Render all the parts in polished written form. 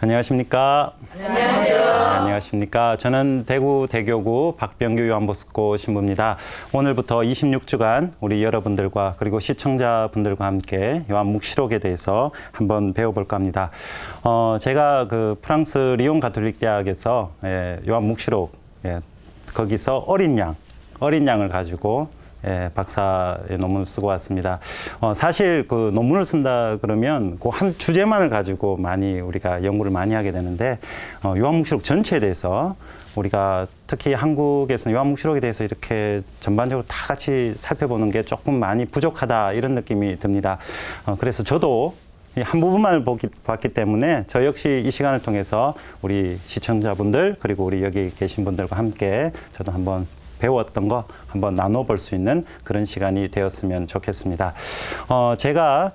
안녕하십니까? 안녕하세요. 네, 안녕하십니까? 저는 대구 대교구 박병규 요한보스코 신부입니다. 오늘부터 26주간 우리 여러분들과 그리고 시청자분들과 함께 요한묵시록에 대해서 한번 배워볼까 합니다. 제가 그 프랑스 리옹 가톨릭 대학에서 요한묵시록 거기서 어린 양을 가지고 박사의 논문을 쓰고 왔습니다. 사실 그 논문을 쓴다 그러면 그 한 주제만을 가지고 많이 우리가 연구를 많이 하게 되는데, 요한묵시록 전체에 대해서 우리가 특히 한국에서는 요한묵시록에 대해서 이렇게 전반적으로 다 같이 살펴보는 게 조금 많이 부족하다 이런 느낌이 듭니다. 그래서 저도 한 부분만을 봤기 때문에 저 역시 이 시간을 통해서 우리 시청자분들 그리고 우리 여기 계신 분들과 함께 저도 한번 배웠던 거 한번 나눠볼 수 있는 그런 시간이 되었으면 좋겠습니다. 제가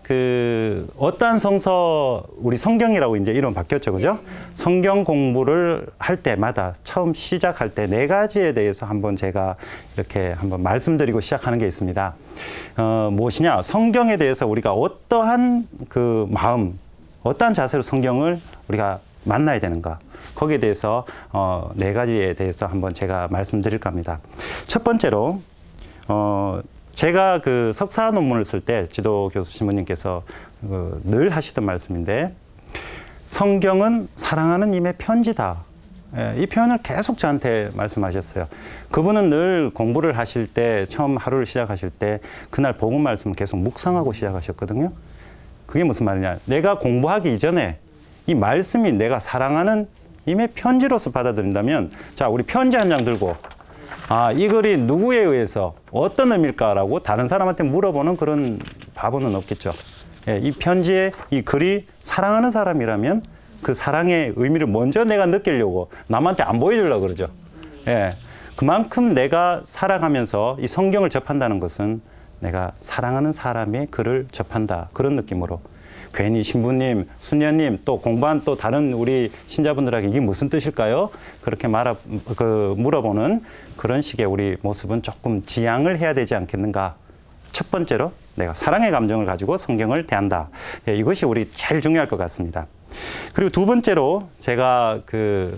어떠한 성서, 우리 성경이라고 이제 이름 바뀌었죠, 그죠? 성경 공부를 할 때마다 처음 시작할 때 4가지에 대해서 한번 제가 이렇게 한번 말씀드리고 시작하는 게 있습니다. 무엇이냐? 성경에 대해서 우리가 어떠한 그 마음, 어떠한 자세로 성경을 우리가 만나야 되는가? 거기에 대해서 4가지에 대해서 한번 제가 말씀드릴까 합니다. 첫 번째로 제가 그 석사 논문을 쓸 때 지도 교수 신부님께서 늘 하시던 말씀인데, 성경은 사랑하는 님의 편지다. 이 표현을 계속 저한테 말씀하셨어요. 그분은 늘 공부를 하실 때, 처음 하루를 시작하실 때 그날 복음 말씀을 계속 묵상하고 시작하셨거든요. 그게 무슨 말이냐? 내가 공부하기 이전에 이 말씀이 내가 사랑하는 님의 편지로서 받아들인다면, 자, 우리 편지 한 장 들고, 이 글이 누구에 의해서 어떤 의미일까라고 다른 사람한테 물어보는 그런 바보는 없겠죠. 이 편지에 이 글이 사랑하는 사람이라면 그 사랑의 의미를 먼저 내가 느끼려고 남한테 안 보여주려고 그러죠. 그만큼 내가 살아가면서 이 성경을 접한다는 것은 내가 사랑하는 사람의 글을 접한다. 그런 느낌으로. 괜히 신부님, 수녀님, 또 공부한 또 다른 우리 신자분들에게 이게 무슨 뜻일까요? 그렇게 물어보는 그런 식의 우리 모습은 조금 지양을 해야 되지 않겠는가? 첫 번째로 내가 사랑의 감정을 가지고 성경을 대한다. 이것이 우리 제일 중요할 것 같습니다. 그리고 두 번째로 제가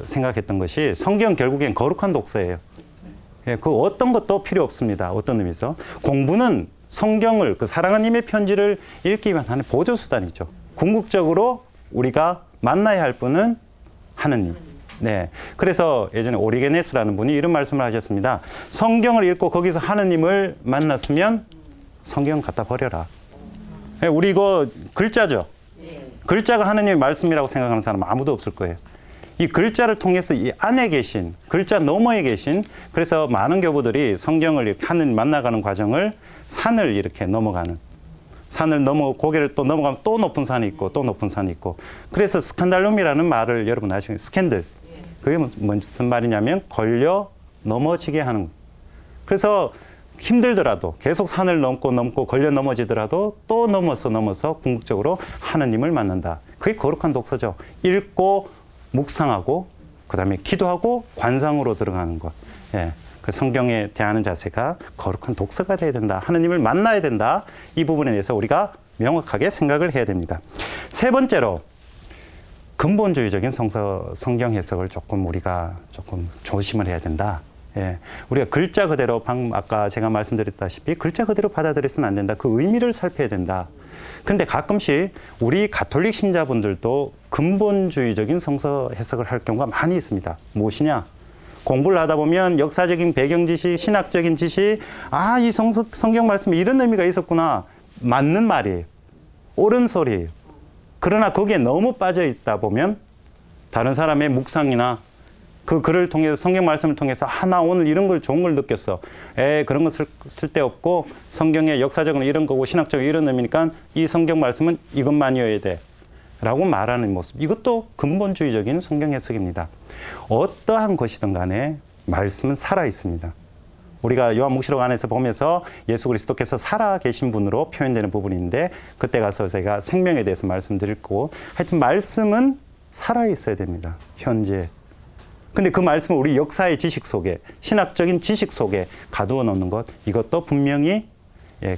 생각했던 것이, 성경 결국엔 거룩한 독서예요. 그 어떤 것도 필요 없습니다. 어떤 의미에서. 공부는 성경을, 사랑하는 님의 편지를 읽기 위한 하나의 보조수단이죠. 궁극적으로 우리가 만나야 할 분은 하느님. 그래서 예전에 오리게네스라는 분이 이런 말씀을 하셨습니다. 성경을 읽고 거기서 하느님을 만났으면 성경 갖다 버려라. 우리 이거 글자죠. 글자가 하느님의 말씀이라고 생각하는 사람은 아무도 없을 거예요. 이 글자를 통해서 이 안에 계신, 글자 너머에 계신, 그래서 많은 교부들이 성경을 이렇게 하느님 만나가는 과정을 산을 이렇게 넘어가는, 산을 고개를 또 넘어가면 또 높은 산이 있고 또 높은 산이 있고, 그래서 스칸달룸이라는 말을 여러분 아시죠? 스캔들. 그게 무슨 말이냐면 걸려 넘어지게 하는. 그래서 힘들더라도 계속 산을 넘고 걸려 넘어지더라도 또 넘어서 궁극적으로 하느님을 만난다. 그게 거룩한 독서죠. 읽고 묵상하고 그다음에 기도하고 관상으로 들어가는 것. 그 성경에 대하는 자세가 거룩한 독서가 돼야 된다. 하느님을 만나야 된다. 이 부분에 대해서 우리가 명확하게 생각을 해야 됩니다. 세 번째로, 근본주의적인 성경 해석을 우리가 조금 조심을 해야 된다. 우리가 글자 그대로, 아까 제가 말씀드렸다시피 글자 그대로 받아들여서는 안 된다. 그 의미를 살펴야 된다. 근데 가끔씩 우리 가톨릭 신자분들도 근본주의적인 성서 해석을 할 경우가 많이 있습니다. 무엇이냐? 공부를 하다 보면 역사적인 배경 지식, 신학적인 지식, 이 성경 말씀에 이런 의미가 있었구나. 맞는 말이에요. 옳은 소리예요. 그러나 거기에 너무 빠져 있다 보면 다른 사람의 묵상이나 그 글을 통해서, 성경 말씀을 통해서 나 오늘 이런 걸 좋은 걸 느꼈어. 그런 거 쓸데없고 성경의 역사적으로 이런 거고 신학적으로 이런 의미니까 이 성경 말씀은 이것만이어야 돼. 라고 말하는 모습. 이것도 근본주의적인 성경 해석입니다. 어떠한 것이든 간에 말씀은 살아 있습니다. 우리가 요한묵시록 안에서 보면서 예수 그리스도께서 살아 계신 분으로 표현되는 부분인데, 그때 가서 제가 생명에 대해서 말씀드릴 거고, 하여튼 말씀은 살아 있어야 됩니다. 현재. 근데 그 말씀을 우리 역사의 지식 속에, 신학적인 지식 속에 가두어 놓는 것, 이것도 분명히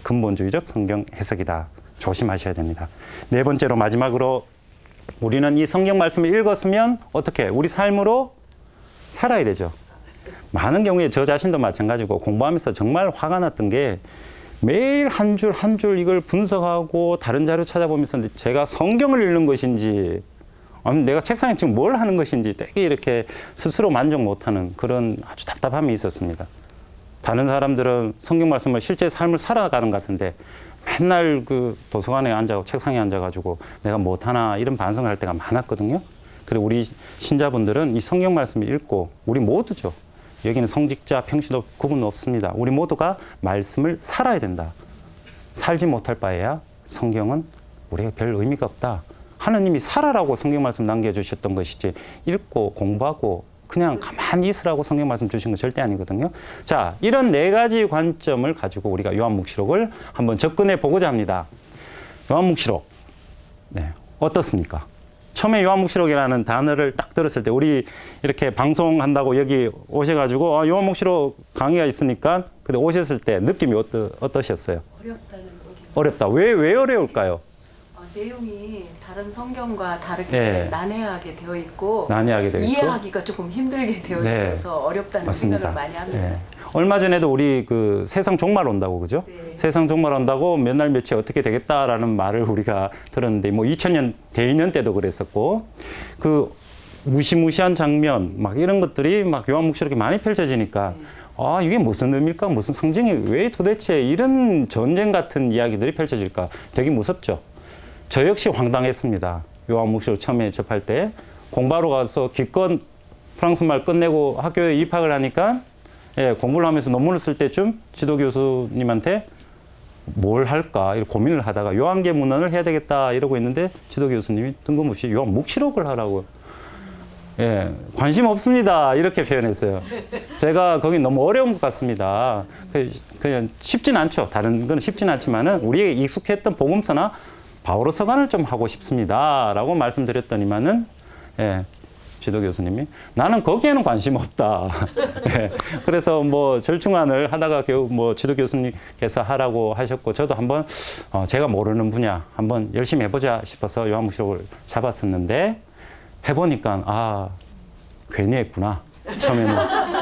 근본주의적 성경 해석이다. 조심하셔야 됩니다. 네 번째로, 마지막으로 우리는 이 성경 말씀을 읽었으면 어떻게? 우리 삶으로 살아야 되죠. 많은 경우에 저 자신도 마찬가지고 공부하면서 정말 화가 났던 게 매일 한 줄 한 줄 이걸 분석하고 다른 자료 찾아보면서 제가 성경을 읽는 것인지 아니면 내가 책상에 지금 뭘 하는 것인지 되게 이렇게 스스로 만족 못하는 그런 아주 답답함이 있었습니다. 다른 사람들은 성경 말씀을 실제 삶을 살아가는 것 같은데 맨날 그 도서관에 앉아 책상에 앉아가지고 내가 못하나 이런 반성을 할 때가 많았거든요. 그리고 우리 신자분들은 이 성경 말씀을 읽고 우리 모두죠. 여기는 성직자, 평신도 구분 없습니다. 우리 모두가 말씀을 살아야 된다. 살지 못할 바에야 성경은 우리가 별 의미가 없다. 하느님이 살아라고 성경 말씀 남겨주셨던 것이지 읽고 공부하고 그냥 가만히 있으라고 성경 말씀 주신 건 절대 아니거든요. 자, 이런 네 가지 관점을 가지고 우리가 요한묵시록을 한번 접근해 보고자 합니다. 요한묵시록, 네, 어떻습니까? 처음에 요한묵시록이라는 단어를 딱 들었을 때 우리 이렇게 방송한다고 여기 오셔가지고 요한묵시록 강의가 있으니까 근데 오셨을 때 느낌이 어떠셨어요? 어렵다는 느낌. 어렵다. 왜 어려울까요? 내용이 다른 성경과 다르게 네. 난해하게 되어 있고 난해하게 되어 있고 이해하기가 조금 힘들게 되어 네. 있어서 어렵다는 맞습니다. 생각을 많이 합니다. 네. 얼마 전에도 우리 그 세상 종말 온다고 그죠? 네. 세상 종말 온다고 몇 날 며칠 어떻게 되겠다라는 말을 우리가 들었는데 뭐 2000년 대인년 때도 그랬었고 그 무시무시한 장면 막 이런 것들이 막 요한묵시록에 많이 펼쳐지니까 아 이게 무슨 의미일까? 무슨 상징이 왜 도대체 이런 전쟁 같은 이야기들이 펼쳐질까? 되게 무섭죠. 저 역시 황당했습니다. 요한묵시록 처음에 접할 때 공부하러 가서 기껏 프랑스 말 끝내고 학교에 입학을 하니까 예, 공부를 하면서 논문을 쓸 때쯤 지도 교수님한테 뭘 할까 이렇게 고민을 하다가 요한계문헌을 해야 되겠다 이러고 있는데 지도 교수님이 뜬금없이 요한묵시록을 하라고. 예, 관심 없습니다. 이렇게 표현했어요. 제가 거기 너무 어려운 것 같습니다. 그냥 쉽진 않죠. 다른 건 쉽진 않지만은 우리에게 익숙했던 복음서나 바오로 서간을 좀 하고 싶습니다. 라고 말씀드렸더니만은, 예, 지도 교수님이 나는 거기에는 관심 없다. 예, 그래서 뭐 절충안을 하다가 겨우 뭐 지도 교수님께서 하라고 하셨고 저도 한번 제가 모르는 분야 한번 열심히 해보자 싶어서 요한묵시록을 잡았었는데 해보니까 아, 괜히 했구나.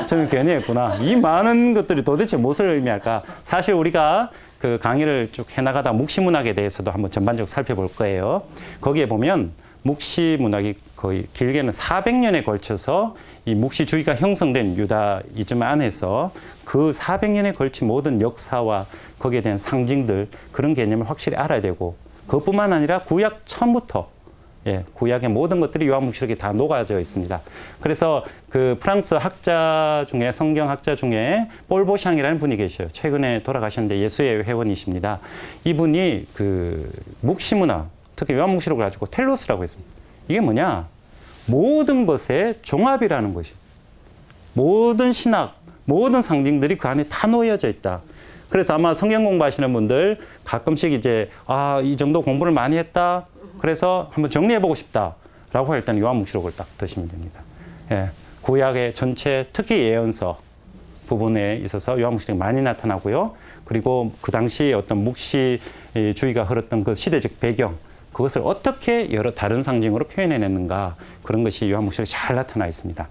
처음에 괜히 했구나. 이 많은 것들이 도대체 무엇을 의미할까? 사실 우리가 그 강의를 쭉 해나가다 묵시문학에 대해서도 한번 전반적으로 살펴볼 거예요. 거기에 보면 묵시문학이 거의 길게는 400년에 걸쳐서 이 묵시주의가 형성된 유다이즘 안에서 그 400년에 걸친 모든 역사와 거기에 대한 상징들 그런 개념을 확실히 알아야 되고 그것뿐만 아니라 구약 처음부터 예, 구약의 모든 것들이 요한묵시록에 다 녹아져 있습니다. 그래서 그 프랑스 학자 중에 성경학자 중에 볼보샹이라는 분이 계셔요. 최근에 돌아가셨는데 예수의 회원이십니다. 이분이 그 묵시문학, 특히 요한묵시록을 가지고 텔로스라고 했습니다. 이게 뭐냐? 모든 것의 종합이라는 것이. 모든 신학, 모든 상징들이 그 안에 다 놓여져 있다. 그래서 아마 성경 공부하시는 분들 가끔씩 이제 이 정도 공부를 많이 했다. 그래서 한번 정리해보고 싶다라고 할 때는 요한묵시록을 딱 드시면 됩니다. 예, 구약의 전체 특히 예언서 부분에 있어서 요한묵시록이 많이 나타나고요. 그리고 그 당시에 어떤 묵시주의가 흐렀던 그 시대적 배경 그것을 어떻게 여러 다른 상징으로 표현해냈는가 그런 것이 요한묵시록에 잘 나타나 있습니다.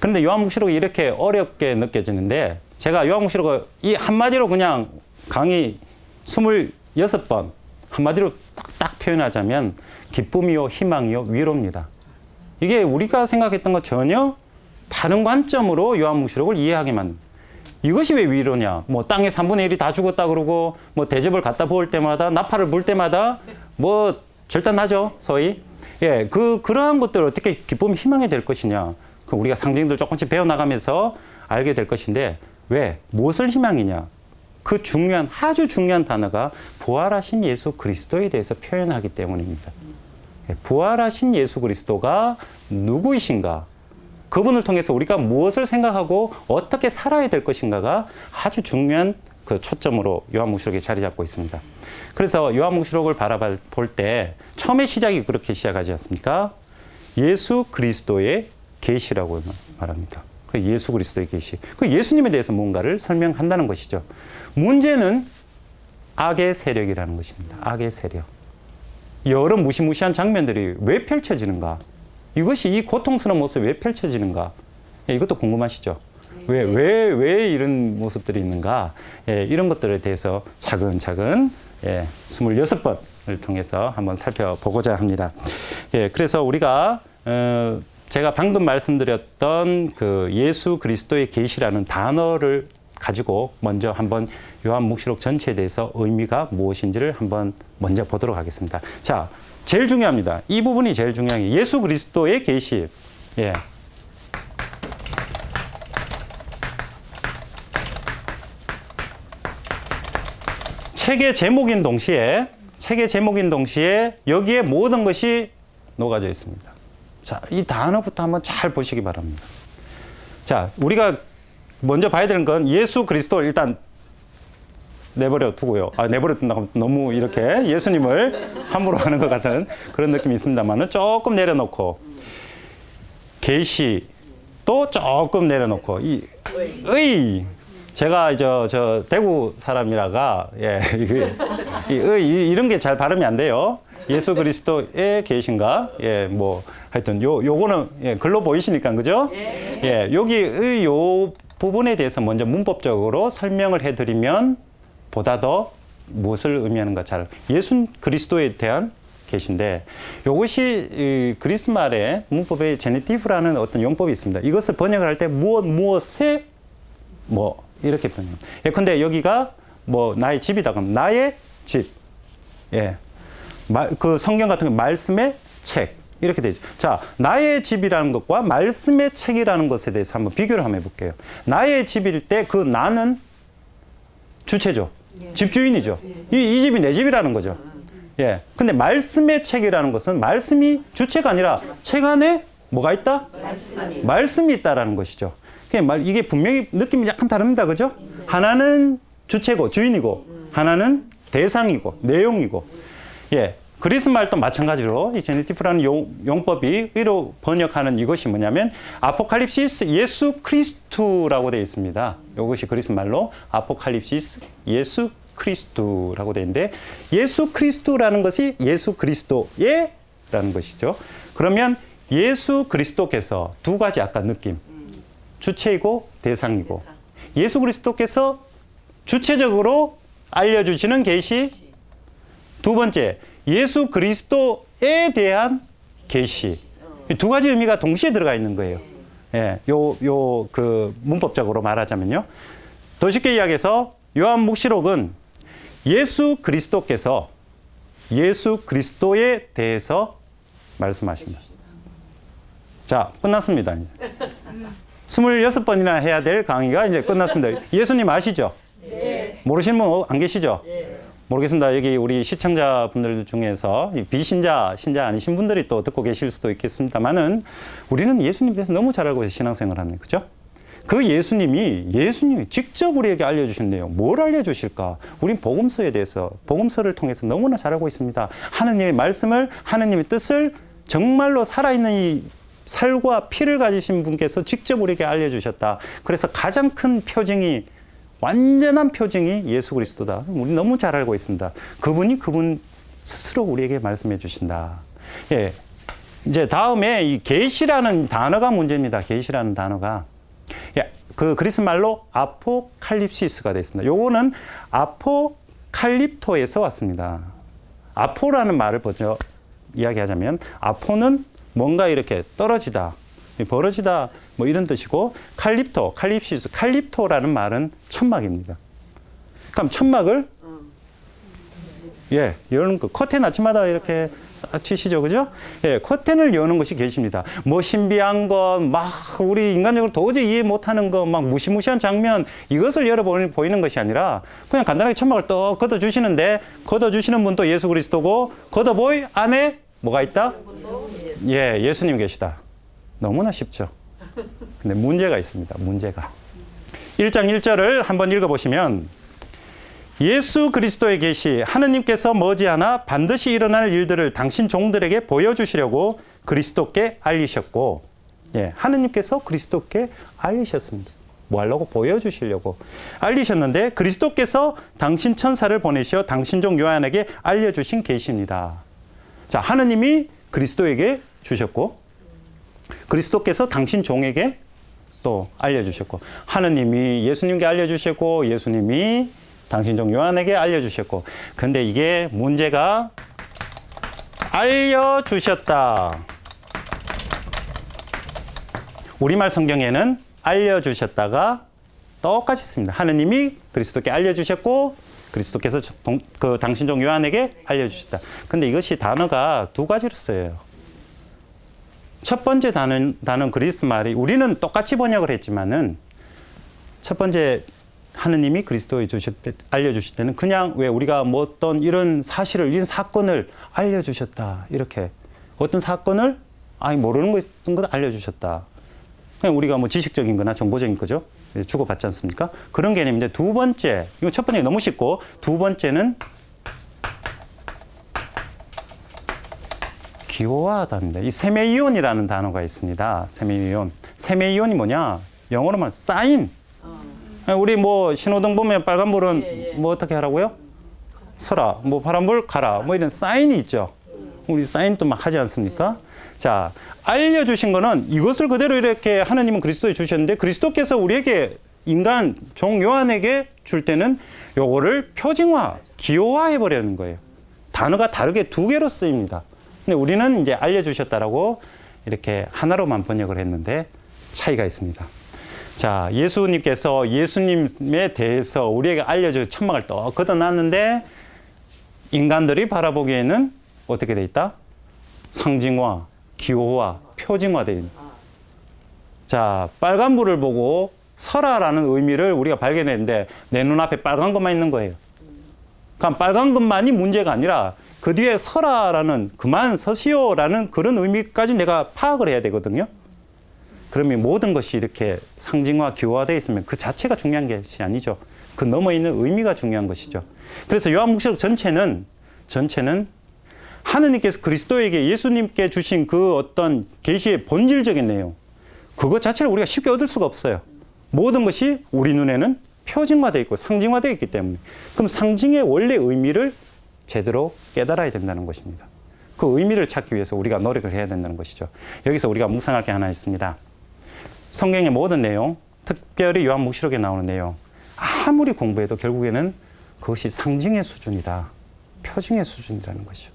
그런데 요한묵시록이 이렇게 어렵게 느껴지는데 제가 요한묵시록을 이 한마디로 그냥 강의 26번 한마디로 딱 표현하자면 기쁨이요, 희망이요, 위로입니다. 이게 우리가 생각했던 것 전혀 다른 관점으로 요한묵시록을 이해하게 만듭니다. 이것이 왜 위로냐? 뭐 땅의 3분의 1이 다 죽었다 그러고 뭐 대접을 갖다 부을 때마다 나팔을 불 때마다 뭐 절단하죠, 소위. 예, 그러한 것들을 어떻게 기쁨, 희망이 될 것이냐? 그 우리가 상징들 조금씩 배워나가면서 알게 될 것인데 왜? 무엇을 희망이냐? 그 아주 중요한 단어가 부활하신 예수 그리스도에 대해서 표현하기 때문입니다. 부활하신 예수 그리스도가 누구이신가? 그분을 통해서 우리가 무엇을 생각하고 어떻게 살아야 될 것인가가 아주 중요한 그 초점으로 요한묵시록에 자리 잡고 있습니다. 그래서 요한묵시록을 바라볼 때 처음에 시작이 그렇게 시작하지 않습니까? 예수 그리스도의 계시라고 말합니다. 예수 그리스도의 계시. 그 예수님에 대해서 뭔가를 설명한다는 것이죠. 문제는 악의 세력이라는 것입니다. 악의 세력. 여러 무시무시한 장면들이 왜 펼쳐지는가? 이것이 이 고통스러운 모습이 왜 펼쳐지는가? 예, 이것도 궁금하시죠? 왜 이런 모습들이 있는가? 예, 이런 것들에 대해서 차근차근 26번을 통해서 한번 살펴보고자 합니다. 예, 그래서 우리가 제가 방금 말씀드렸던 그 예수 그리스도의 계시라는 단어를 가지고 먼저 한번 요한묵시록 전체에 대해서 의미가 무엇인지를 한번 먼저 보도록 하겠습니다. 자, 제일 중요합니다. 이 부분이 제일 중요한 게 예수 그리스도의 계시. 예. 책의 제목인 동시에 여기에 모든 것이 녹아져 있습니다. 자, 이 단어부터 한번 잘 보시기 바랍니다. 자, 우리가 먼저 봐야 되는 건 예수 그리스도를 일단 내버려 두고요. 내버려 둔다고 너무 이렇게 예수님을 함부로 하는 것 같은 그런 느낌이 있습니다만은 조금 내려놓고 계시도 조금 내려놓고 제가 저 대구 사람이라가 이런 게 잘 발음이 안 돼요. 예수 그리스도의 계신가? 뭐 하여튼 요거는 글로 보이시니까 그죠? 여기 요 부분에 대해서 먼저 문법적으로 설명을 해드리면 보다 더 무엇을 의미하는가 잘 예수 그리스도에 대한 계신데 이것이 그리스 말의 문법의 제네티브라는 어떤 용법이 있습니다. 이것을 번역을 할 때 무엇에 뭐 이렇게 번역합니다. 근데 여기가 뭐 나의 집이다 그러면 나의 집. 그 성경 같은 거 말씀의 책 이렇게 되죠. 자, 나의 집이라는 것과 말씀의 책이라는 것에 대해서 한번 비교를 한번 해볼게요. 나의 집일 때 그 나는 주체죠. 집주인이죠. 이 집이 내 집이라는 거죠. 근데 말씀의 책이라는 것은 말씀이 주체가 아니라 책 안에 뭐가 있다? 말씀이 있다라는 것이죠. 이게 분명히 느낌이 약간 다릅니다. 그죠? 하나는 주체고 주인이고 하나는 대상이고 내용이고 그리스 말도 마찬가지로 이 제네티프라는 용법이 의로 번역하는 이것이 뭐냐면 아포칼립시스 예수 크리스투라고 되어 있습니다. 이것이 그리스 말로 아포칼립시스 예수 크리스투라고 되어 있는데 예수 크리스투라는 것이 예수 그리스도의라는 것이죠. 그러면 예수 그리스도께서 두 가지 아까 느낌 주체이고 대상이고 예수 그리스도께서 주체적으로 알려주시는 계시 두 번째 예수 그리스도에 대한 계시 두 가지 의미가 동시에 들어가 있는 거예요. 그 문법적으로 말하자면요. 더 쉽게 이야기해서 요한묵시록은 예수 그리스도께서 예수 그리스도에 대해서 말씀하십니다. 자, 끝났습니다. 26번이나 해야 될 강의가 이제 끝났습니다. 예수님 아시죠? 모르시는 분 안 계시죠? 모르겠습니다. 여기 우리 시청자분들 중에서 비신자, 신자 아니신 분들이 또 듣고 계실 수도 있겠습니다만은 우리는 예수님에 대해서 너무 잘 알고 신앙생활을 하는 거죠. 그 예수님이 직접 우리에게 알려주신 내용, 뭘 알려주실까? 우린 복음서에 대해서, 복음서를 통해서 너무나 잘 알고 있습니다. 하느님의 말씀을, 하느님의 뜻을 정말로 살아있는 이 살과 피를 가지신 분께서 직접 우리에게 알려주셨다. 그래서 가장 큰 표징이 완전한 표징이 예수 그리스도다. 우리 너무 잘 알고 있습니다. 그분이 그분 스스로 우리에게 말씀해 주신다. 이제 다음에 이 계시라는 단어가 문제입니다. 계시라는 단어가. 그 그리스 말로 아포칼립시스가 되어 있습니다. 요거는 아포칼립토에서 왔습니다. 아포라는 말을 먼저 이야기하자면 아포는 뭔가 이렇게 떨어지다. 벌어지다 뭐 이런 뜻이고 칼립시스, 칼립토라는 말은 천막입니다. 그럼 천막을 여는 거 커튼 아침마다 이렇게 치시죠, 그죠? 커튼을 여는 것이 계십니다. 뭐 신비한 것, 막 우리 인간적으로 도저히 이해 못하는 것, 막 무시무시한 장면 이것을 보이는 것이 아니라 그냥 간단하게 천막을 또 걷어주시는데 걷어주시는 분도 예수 그리스도고 걷어보이 안에 뭐가 있다? 예수님 계시다. 너무나 쉽죠. 근데 문제가 있습니다. 문제가. 1장 1절을 한번 읽어보시면 예수 그리스도의 계시 하느님께서 머지않아 반드시 일어날 일들을 당신 종들에게 보여주시려고 그리스도께 알리셨고 하느님께서 그리스도께 알리셨습니다. 뭐 하려고? 보여주시려고 알리셨는데 그리스도께서 당신 천사를 보내시어 당신 종 요한에게 알려주신 계시입니다. 자, 하느님이 그리스도에게 주셨고 그리스도께서 당신 종에게 또 알려주셨고 하느님이 예수님께 알려주셨고 예수님이 당신 종 요한에게 알려주셨고 근데 이게 문제가 알려주셨다. 우리말 성경에는 알려주셨다가 똑같이 씁니다. 하느님이 그리스도께 알려주셨고 그리스도께서 당신 종 요한에게 알려주셨다. 근데 이것이 단어가 두 가지로 쓰여요. 첫 번째 단어는 그리스 말이 우리는 똑같이 번역을 했지만은 첫 번째 하느님이 그리스도에 알려주실 때는 그냥 왜 우리가 뭐 어떤 이런 사실을 이런 사건을 알려주셨다 이렇게 어떤 사건을 모르는 것 알려주셨다. 그냥 우리가 뭐 지식적인 거나 정보적인 거죠. 주고받지 않습니까? 그런 개념인데 두 번째 이거 첫 번째 너무 쉽고 두 번째는 기호하다입니다. 이 세메이온이라는 단어가 있습니다. 세메이온. 세메이온이 뭐냐? 영어로 말하면 사인. 우리 뭐 신호등 보면 빨간불은 뭐 어떻게 하라고요? 서라. 뭐 파란불 가라. 뭐 이런 사인이 있죠. 우리 사인도 막 하지 않습니까? 자, 알려주신 거는 이것을 그대로 이렇게 하나님은 그리스도에 주셨는데 그리스도께서 우리에게 인간 종 요한에게 줄 때는 요거를 표징화, 기호화해 버리는 거예요. 단어가 다르게 두 개로 쓰입니다. 근데 우리는 이제 알려주셨다라고 이렇게 하나로만 번역을 했는데 차이가 있습니다. 자, 예수님께서 예수님에 대해서 우리에게 알려줘 천막을 또 걷어놨는데 인간들이 바라보기에는 어떻게 돼 있다? 상징화, 기호화, 표징화되어 있는. 자, 빨간불을 보고 서라라는 의미를 우리가 발견했는데 내 눈앞에 빨간 것만 있는 거예요. 그럼 빨간 것만이 문제가 아니라 그 뒤에 서라라는 그만 서시오라는 그런 의미까지 내가 파악을 해야 되거든요. 그러면 모든 것이 이렇게 상징화, 기호화되어 있으면 그 자체가 중요한 것이 아니죠. 그 넘어 있는 의미가 중요한 것이죠. 그래서 요한복음서 전체는 하느님께서 그리스도에게 예수님께 주신 그 어떤 계시의 본질적인 내용 그것 자체를 우리가 쉽게 얻을 수가 없어요. 모든 것이 우리 눈에는 표징화되어 있고 상징화되어 있기 때문에 그럼 상징의 원래 의미를 제대로 깨달아야 된다는 것입니다. 그 의미를 찾기 위해서 우리가 노력을 해야 된다는 것이죠. 여기서 우리가 묵상할 게 하나 있습니다. 성경의 모든 내용, 특별히 요한묵시록에 나오는 내용 아무리 공부해도 결국에는 그것이 상징의 수준이다. 표징의 수준이라는 것이죠.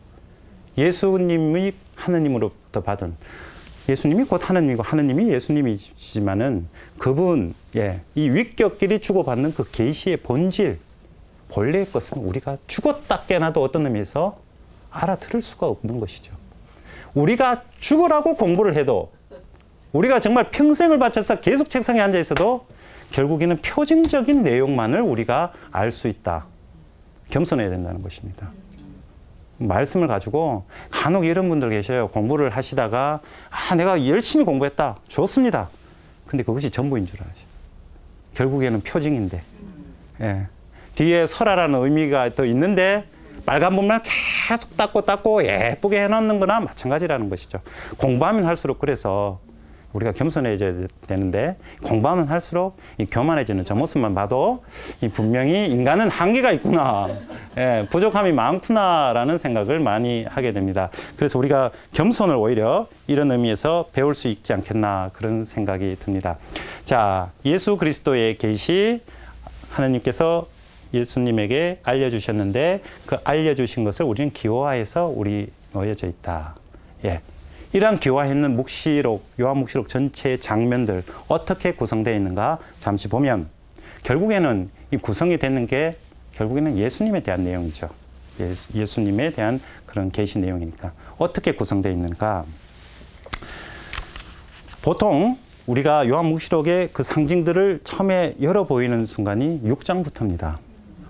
예수님이 하느님으로부터 받은 예수님이 곧 하느님이고 하느님이 예수님이지만은 그분 이 위격끼리 주고받는 그 계시의 본질 본래의 것은 우리가 죽었다 깨나도 어떤 의미에서 알아들을 수가 없는 것이죠. 우리가 죽으라고 공부를 해도 우리가 정말 평생을 바쳐서 계속 책상에 앉아 있어도 결국에는 표징적인 내용만을 우리가 알 수 있다. 겸손해야 된다는 것입니다. 말씀을 가지고 간혹 이런 분들 계셔요. 공부를 하시다가 내가 열심히 공부했다. 좋습니다. 근데 그것이 전부인 줄 아죠. 결국에는 표징인데 뒤에 설하라는 의미가 또 있는데 빨간 불만 계속 닦고 예쁘게 해놓는 거나 마찬가지라는 것이죠. 공부하면 할수록 그래서 우리가 겸손해져야 되는데 공부하면 할수록 이 교만해지는 저 모습만 봐도 분명히 인간은 한계가 있구나. 부족함이 많구나라는 생각을 많이 하게 됩니다. 그래서 우리가 겸손을 오히려 이런 의미에서 배울 수 있지 않겠나 그런 생각이 듭니다. 자, 예수 그리스도의 계시 하나님께서 예수님에게 알려주셨는데 그 알려주신 것을 우리는 기호화해서 우리 놓여져 있다. 이러한 기호화했는 묵시록, 요한묵시록 전체의 장면들 어떻게 구성되어 있는가 잠시 보면 결국에는 이 구성이 되는 게 결국에는 예수님에 대한 내용이죠. 예수님에 대한 그런 계시 내용이니까 어떻게 구성되어 있는가. 보통 우리가 요한묵시록의 그 상징들을 처음에 열어 보이는 순간이 6장부터입니다.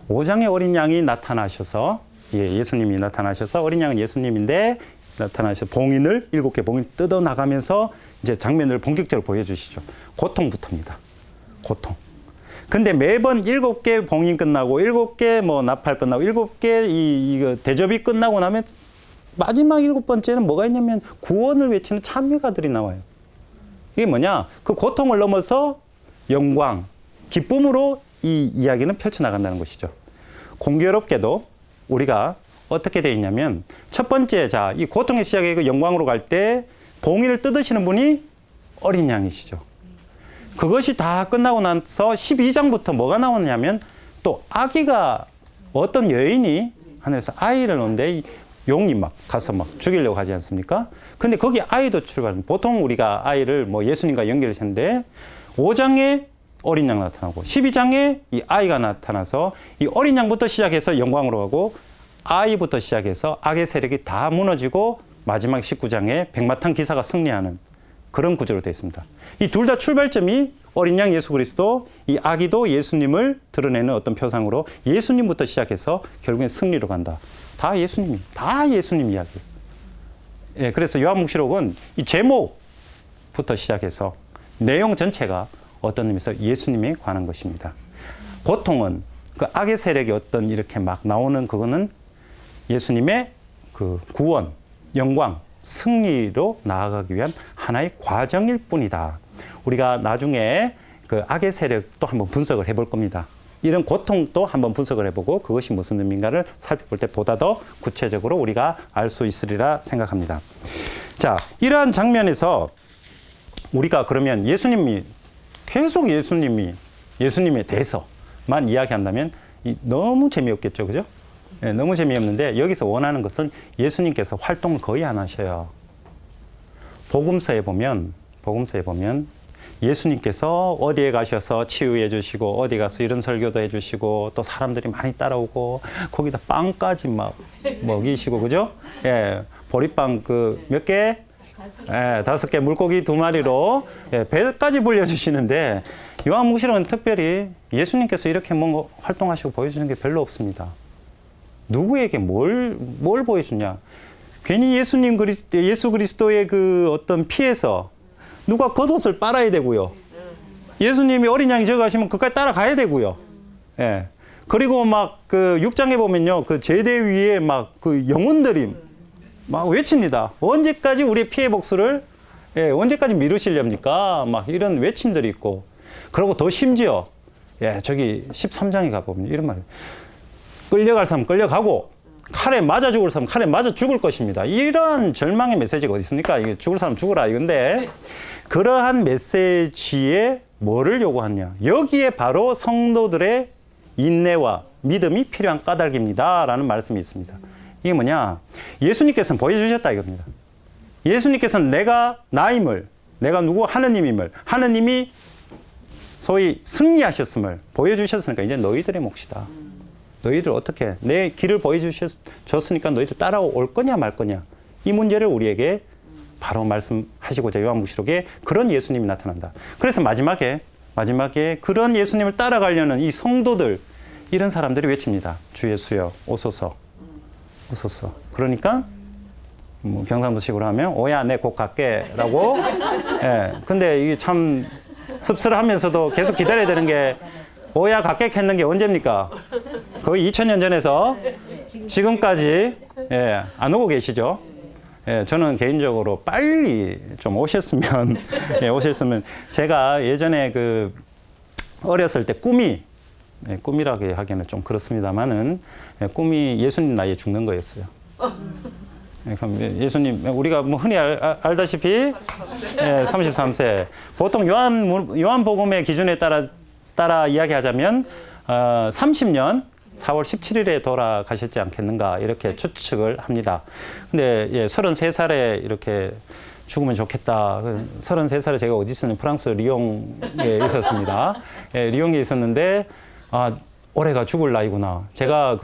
5장에 어린 양이 나타나셔서 예수님이 나타나셔서 어린 양은 예수님인데 나타나셔서 봉인을 7개 봉인 뜯어 나가면서 이제 장면을 본격적으로 보여주시죠. 고통부터입니다. 고통. 근데 매번 7개 봉인 끝나고 7개 뭐 나팔 끝나고 7개 이거 대접이 끝나고 나면 마지막 7번째는 뭐가 있냐면 구원을 외치는 찬미가들이 나와요. 이게 뭐냐? 그 고통을 넘어서 영광, 기쁨으로 이 이야기는 펼쳐나간다는 것이죠. 공교롭게도 우리가 어떻게 돼 있냐면 첫 번째 자, 이 고통의 시작의 그 영광으로 갈 때 봉인을 뜯으시는 분이 어린 양이시죠. 그것이 다 끝나고 나서 12장부터 뭐가 나오냐면 또 아기가 어떤 여인이 하늘에서 아이를 놓는데 이 용이 막 가서 막 죽이려고 하지 않습니까? 근데 거기 아이도 출발합니다. 보통 우리가 아이를 뭐 예수님과 연결했는데 5장에 어린 양 나타나고 12장에 이 아이가 나타나서 이 어린 양부터 시작해서 영광으로 가고 아이부터 시작해서 악의 세력이 다 무너지고 마지막 19장에 백마탄 기사가 승리하는 그런 구조로 되어 있습니다. 이 둘 다 출발점이 어린 양 예수 그리스도, 이 아기도 예수님을 드러내는 어떤 표상으로 예수님부터 시작해서 결국엔 승리로 간다. 다 예수님 이야기. 예, 그래서 요한묵시록은 이 제목부터 시작해서 내용 전체가 어떤 의미에서 예수님에 관한 것입니다. 고통은 그 악의 세력이 어떤 이렇게 막 나오는 그거는 예수님의 그 구원, 영광, 승리로 나아가기 위한 하나의 과정일 뿐이다. 우리가 나중에 그 악의 세력도 한번 분석을 해볼 겁니다. 이런 고통도 한번 분석을 해보고 그것이 무슨 의미인가를 살펴볼 때 보다 더 구체적으로 우리가 알 수 있으리라 생각합니다. 자, 이러한 장면에서 우리가 그러면 예수님이 계속 예수님에 대해서만 이야기한다면 너무 재미없겠죠, 그죠? 네, 너무 재미없는데 여기서 원하는 것은 예수님께서 활동을 거의 안 하셔요. 복음서에 보면 예수님께서 어디에 가셔서 치유해 주시고 어디 가서 이런 설교도 해 주시고 또 사람들이 많이 따라오고 거기다 빵까지 막 먹이시고 그죠? 예, 보리빵 그 몇 개? 예, 5개 물고기 2마리로 예, 배까지 불려주시는데 요한묵시록은 특별히 예수님께서 이렇게 뭔가 활동하시고 보여주는 게 별로 없습니다. 누구에게 뭘 보여주냐? 괜히 예수 그리스도의 그 어떤 피에서 누가 겉옷을 빨아야 되고요. 예수님이 어린 양이 저기 가시면 그까지 따라가야 되고요. 예. 그리고 막 그 6장에 보면요. 그 제대 위에 막 그 영혼들이 막 외칩니다. 언제까지 우리의 피해 복수를, 예, 언제까지 미루시렵니까? 막 이런 외침들이 있고. 그리고 더 심지어, 예, 저기 13장에 가보면 이런 말이에요. 끌려갈 사람 끌려가고, 칼에 맞아 죽을 사람 칼에 맞아 죽을 것입니다. 이러한 절망의 메시지가 어디 있습니까? 이게 죽을 사람 죽어라 이건데, 그러한 메시지에 뭐를 요구하냐? 여기에 바로 성도들의 인내와 믿음이 필요한 까닭입니다. 라는 말씀이 있습니다. 이게 뭐냐? 예수님께서는 보여주셨다 이겁니다. 예수님께서는 나임을, 내가 누구? 하느님임을, 하느님이 소위 승리하셨음을 보여주셨으니까 이제 너희들의 몫이다. 너희들 어떻게, 내 길을 보여주셨으니까 너희들 따라올 거냐 말 거냐. 이 문제를 우리에게 바로 말씀하시고자 요한묵시록에 그런 예수님이 나타난다. 그래서 마지막에 그런 예수님을 따라가려는 이 성도들, 이런 사람들이 외칩니다. 주 예수여 오소서. 그러니까 뭐 경상도식으로 하면 오야 내 곧 갈게라고. 예. 근데 이게 참 씁쓸하면서도 계속 기다려야 되는 게 오야 갈게 했는 게 언제입니까? 거의 2000년 전에서 지금까지 예, 안 오고 계시죠? 예, 저는 개인적으로 빨리 좀 오셨으면 제가 예전에 그 어렸을 때 꿈이라고 하기에는 좀 그렇습니다만은 꿈이 예수님 나이에 죽는 거였어요. 예수님 우리가 뭐 흔히 알다시피 33세 보통 요한복음의 기준에 따라 이야기하자면 30년 4월 17일에 돌아가셨지 않겠는가 이렇게 추측을 합니다. 근데 33살에 이렇게 죽으면 좋겠다. 33살에 제가 어디 있었냐면 프랑스 리옹에 있었습니다. 리옹에 있었는데 올해가 죽을 나이구나. 제가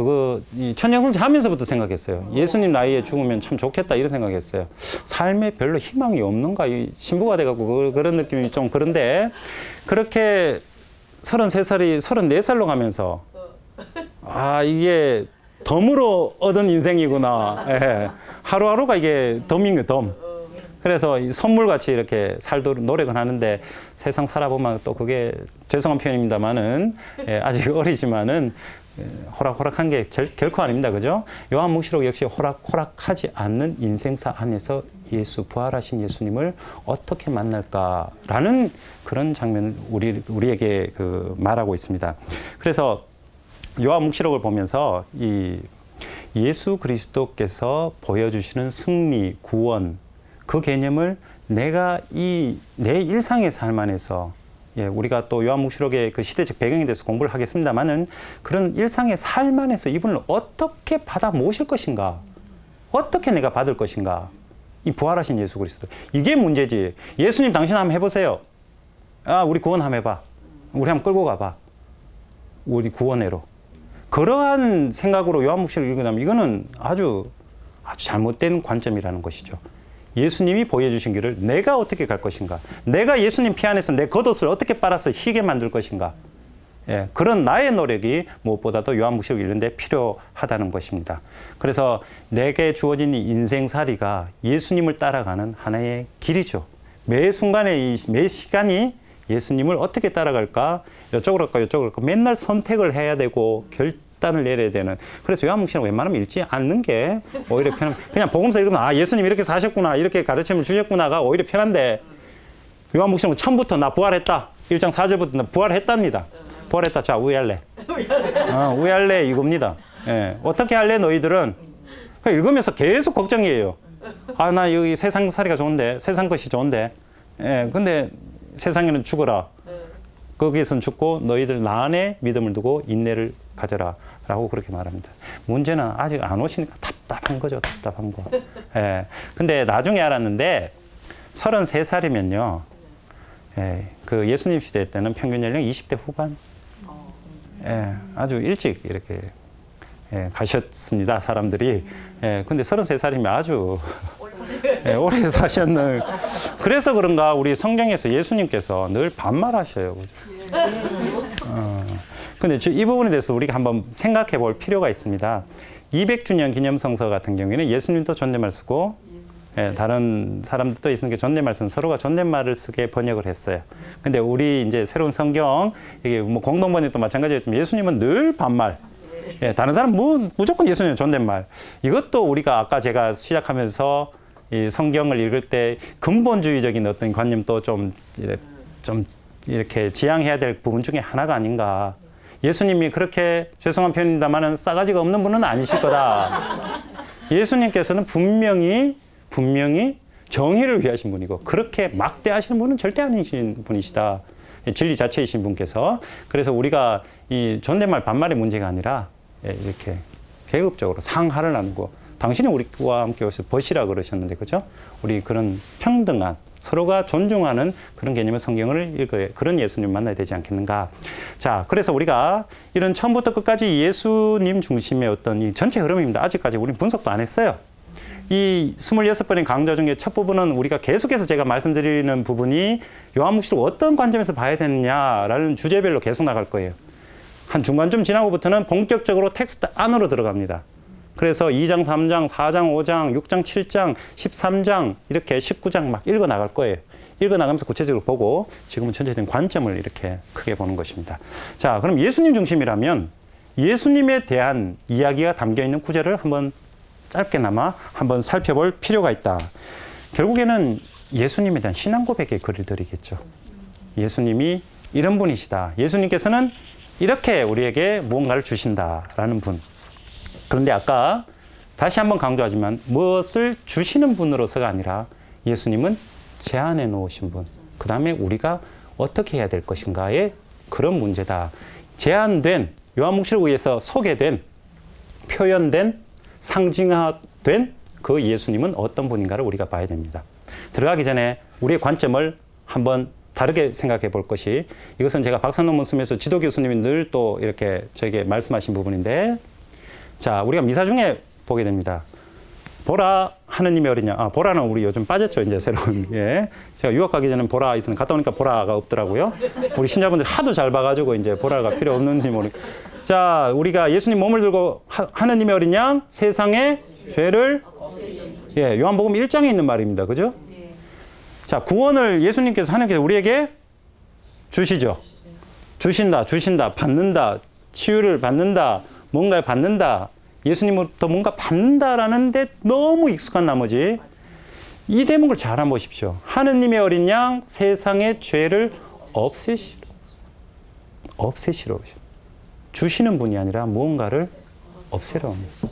천년성자 하면서부터 생각했어요. 예수님 나이에 죽으면 참 좋겠다 이런 생각했어요. 삶에 별로 희망이 없는가? 신부가 돼갖고 그런 느낌이 좀 그런데 그렇게 33살이 34살로 가면서 이게 덤으로 얻은 인생이구나. 예. 하루하루가 이게 덤인 거 덤. 그래서 선물같이 이렇게 살도록 노력은 하는데 세상 살아보면 또 그게 죄송한 표현입니다만은 아직 어리지만은 호락호락한 게 결코 아닙니다. 그죠? 요한묵시록 역시 호락호락하지 않는 인생사 안에서 부활하신 예수님을 어떻게 만날까라는 그런 장면을 우리에게 말하고 있습니다. 그래서 요한묵시록을 보면서 이 예수 그리스도께서 보여주시는 승리, 구원, 그 개념을 내가 내 일상의 삶 안에서, 우리가 또 요한묵시록의 그 시대적 배경에 대해서 공부를 하겠습니다만은, 그런 일상의 삶 안에서 이분을 어떻게 받아 모실 것인가, 어떻게 내가 받을 것인가, 이 부활하신 예수 그리스도, 이게 문제지. 예수님 당신 한번 해보세요. 우리 구원 한번 해봐. 우리 한번 끌고 가봐. 우리 구원회로. 그러한 생각으로 요한묵시를 읽으면 이거는 아주 잘못된 관점이라는 것이죠. 예수님이 보여주신 길을 내가 어떻게 갈 것인가, 내가 예수님 피 안에서 내 겉옷을 어떻게 빨아서 희게 만들 것인가, 그런 나의 노력이 무엇보다도 요한묵시를 읽는데 필요하다는 것입니다. 그래서 내게 주어진 이 인생살이가 예수님을 따라가는 하나의 길이죠. 매 순간에 매 시간이 예수님을 어떻게 따라갈까, 이쪽으로 갈까 이쪽으로 갈까, 맨날 선택을 해야 되고 결단을 내려야 되는. 그래서 요한묵시는 웬만하면 읽지 않는 게 오히려 편합니다. 그냥 복음서 읽으면 예수님 이렇게 사셨구나, 이렇게 가르침을 주셨구나가 오히려 편한데, 요한묵시는 처음부터 나 부활했다, 1장 4절부터 나 부활했답니다. 부활했다. 자, 우회할래. 우회할래 이겁니다. 어떻게 할래 너희들은? 읽으면서 계속 걱정이에요. 나 여기 세상 살이가 좋은데, 세상 것이 좋은데, 근데 세상에는 죽어라. 거기에선 죽고 너희들 나 안에 믿음을 두고 인내를 가져라 라고 그렇게 말합니다. 문제는 아직 안 오시니까 답답한 거죠. 답답한 거. 근데 나중에 알았는데 33살이면요. 그 예수님 시대 때는 평균 연령 20대 후반. 아주 일찍 이렇게 가셨습니다. 사람들이. 근데 33살이면 아주 오래 사셨는. 그래서 그런가 우리 성경에서 예수님께서 늘 반말하셔요. 근데 이 부분에 대해서 우리가 한번 생각해 볼 필요가 있습니다. 200주년 기념성서 같은 경우에는 예수님도 존댓말 쓰고, 다른 사람들도 있으니까 존댓말 쓰는, 서로가 존댓말을 쓰게 번역을 했어요. 근데 우리 이제 새로운 성경, 이게 뭐 공동 번역도 마찬가지였지만 예수님은 늘 반말. 다른 사람은 무조건 예수님은 존댓말. 이것도 우리가 아까 제가 시작하면서 이 성경을 읽을 때 근본주의적인 어떤 관념도 좀 이렇게 지향해야 될 부분 중에 하나가 아닌가. 예수님이 그렇게, 죄송한 표현입니다만은 싸가지가 없는 분은 아니실 거다. 예수님께서는 분명히 정의를 위하신 분이고, 그렇게 막대하시는 분은 절대 아니신 분이시다. 진리 자체이신 분께서. 그래서 우리가 이 존댓말 반말의 문제가 아니라 이렇게 계급적으로 상하를 나누고, 당신이 우리와 함께 오셔서 벗이라 그러셨는데, 그죠? 우리 그런 평등한, 서로가 존중하는 그런 개념의 성경을 읽어야, 그런 예수님 만나야 되지 않겠는가. 자, 그래서 우리가 이런 처음부터 끝까지 예수님 중심의 어떤 이 전체 흐름입니다. 아직까지 우리는 분석도 안 했어요. 이 26번의 강좌 중에 첫 부분은 우리가 계속해서 제가 말씀드리는 부분이 요한묵시를 어떤 관점에서 봐야 되느냐라는 주제별로 계속 나갈 거예요. 한 중간쯤 지나고부터는 본격적으로 텍스트 안으로 들어갑니다. 그래서 2장, 3장, 4장, 5장, 6장, 7장, 13장, 이렇게 19장 막 읽어 나갈 거예요. 읽어 나가면서 구체적으로 보고, 지금은 전체적인 관점을 이렇게 크게 보는 것입니다. 자, 그럼 예수님 중심이라면 예수님에 대한 이야기가 담겨 있는 구절을 한번 짧게나마 한번 살펴볼 필요가 있다. 결국에는 예수님에 대한 신앙 고백의 글을 드리겠죠. 예수님이 이런 분이시다. 예수님께서는 이렇게 우리에게 무언가를 주신다라는 분. 그런데 아까 다시 한번 강조하지만 무엇을 주시는 분으로서가 아니라 예수님은 제안해 놓으신 분. 그 다음에 우리가 어떻게 해야 될 것인가의 그런 문제다. 제안된, 요한묵시를 의해서 소개된, 표현된, 상징화된 그 예수님은 어떤 분인가를 우리가 봐야 됩니다. 들어가기 전에 우리의 관점을 한번 다르게 생각해 볼 것이, 이것은 제가 박사 논문 쓰면서 지도 교수님이 늘 또 이렇게 저에게 말씀하신 부분인데, 자, 우리가 미사 중에 보게 됩니다. 보라, 하느님의 어린 양. 보라는 우리 요즘 빠졌죠, 이제 새로운. 제가 유학 가기 전에 보라 있었는데 갔다 오니까 보라가 없더라고요. 우리 신자분들이 하도 잘 봐가지고 이제 보라가 필요 없는지 모르겠어요. 자, 우리가 예수님 몸을 들고 하느님의 어린 양, 세상의 죄를, 요한복음 1장에 있는 말입니다. 그죠? 자, 구원을 예수님께서, 하나님께서 우리에게 주시죠. 주신다, 받는다, 치유를 받는다, 뭔가를 받는다, 예수님으로부터 뭔가 받는다라는 데 너무 익숙한 나머지 이 대목을 잘 한번 보십시오. 하느님의 어린 양, 세상의 죄를 없애시러. 주시는 분이 아니라 무언가를 없애러 옵니다.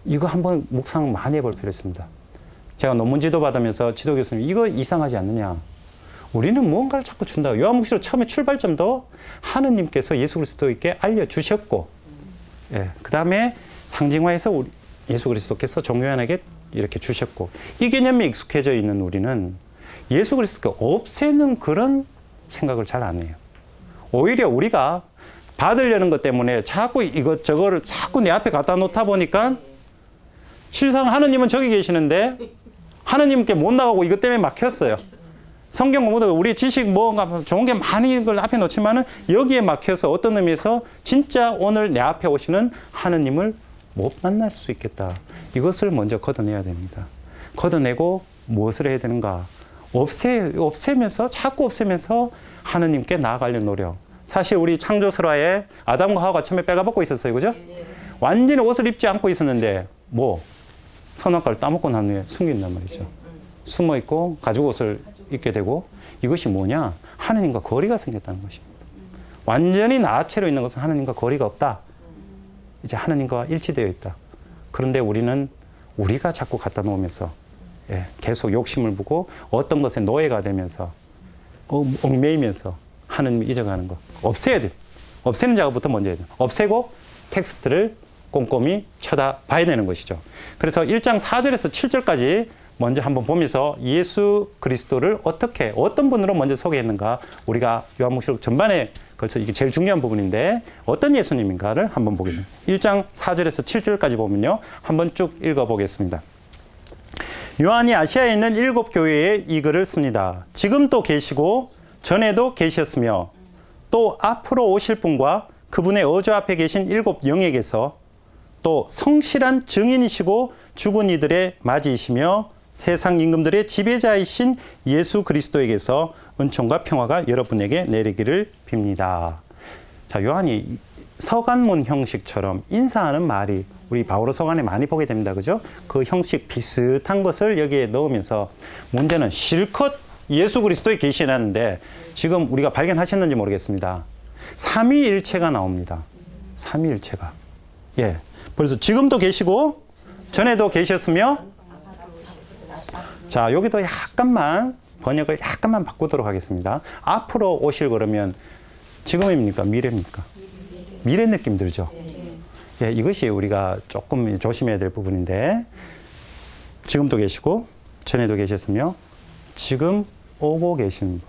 이거 한번 묵상 많이 해볼 필요 있습니다. 제가 논문 지도 받으면서 지도 교수님 이거 이상하지 않느냐. 우리는 무언가를 자꾸 준다. 요한묵시록 처음에 출발점도 하느님께서 예수 그리스도에게 알려주셨고, 예, 그 다음에 상징화해서 우리 예수 그리스도께서 종교인에게 이렇게 주셨고, 이 개념에 익숙해져 있는 우리는 예수 그리스도가 없애는 그런 생각을 잘 안 해요. 오히려 우리가 받으려는 것 때문에 자꾸 이것저것을 자꾸 내 앞에 갖다 놓다 보니까 실상 하느님은 저기 계시는데 하느님께 못 나가고 이것 때문에 막혔어요. 성경 공부도 우리 지식 뭔가 좋은 게 많이 걸 앞에 놓지만은 여기에 막혀서 어떤 의미에서 진짜 오늘 내 앞에 오시는 하느님을 못 만날 수 있겠다. 이것을 먼저 걷어내야 됩니다. 걷어내고 무엇을 해야 되는가? 없애면서 자꾸 없애면서 하느님께 나아가려는 노력. 사실 우리 창조설화에 아담과 하와가 처음에 빨가벗고 있었어요. 그죠? 완전히 옷을 입지 않고 있었는데 선악과를 따먹고 난 후에 숨긴단 말이죠. 숨어 있고 가죽 옷을 입게 되고, 이것이 뭐냐? 하느님과 거리가 생겼다는 것입니다. 완전히 나체로 있는 것은 하느님과 거리가 없다. 이제 하느님과 일치되어 있다. 그런데 우리는 우리가 자꾸 갖다 놓으면서 계속 욕심을 부고 어떤 것에 노예가 되면서 얽매이면서 하느님을 잊어가는 것. 없애야 돼. 없애는 작업부터 먼저 해야 돼. 없애고 텍스트를 꼼꼼히 쳐다봐야 되는 것이죠. 그래서 1장 4절에서 7절까지 먼저 한번 보면서 예수 그리스도를 어떻게, 어떤 분으로 먼저 소개했는가, 우리가 요한복음 전반에 걸쳐 이게 제일 중요한 부분인데 어떤 예수님인가를 한번 보겠습니다. 1장 4절에서 7절까지 보면요. 한번 쭉 읽어보겠습니다. 요한이 아시아에 있는 7 교회에 이 글을 씁니다. 지금 또 계시고 전에도 계셨으며 또 앞으로 오실 분과 그분의 어조 앞에 계신 7 영에게서 또 성실한 증인이시고 죽은 이들의 맞이이시며 세상 임금들의 지배자이신 예수 그리스도에게서 은총과 평화가 여러분에게 내리기를 빕니다. 자, 요한이 서간문 형식처럼 인사하는 말이 우리 바오로 서간에 많이 보게 됩니다. 그죠? 그 형식 비슷한 것을 여기에 넣으면서 문제는 실컷 예수 그리스도에 계시는데 지금 우리가 발견하셨는지 모르겠습니다. 삼위일체가 나옵니다. 삼위일체가. 예. 그래서 지금도 계시고 전에도 계셨으며, 자, 여기도 약간만 번역을 약간만 바꾸도록 하겠습니다. 앞으로 오실 그러면 지금입니까? 미래입니까? 미래 느낌 들죠? 예, 이것이 우리가 조금 조심해야 될 부분인데, 지금도 계시고 전에도 계셨으며 지금 오고 계신 분,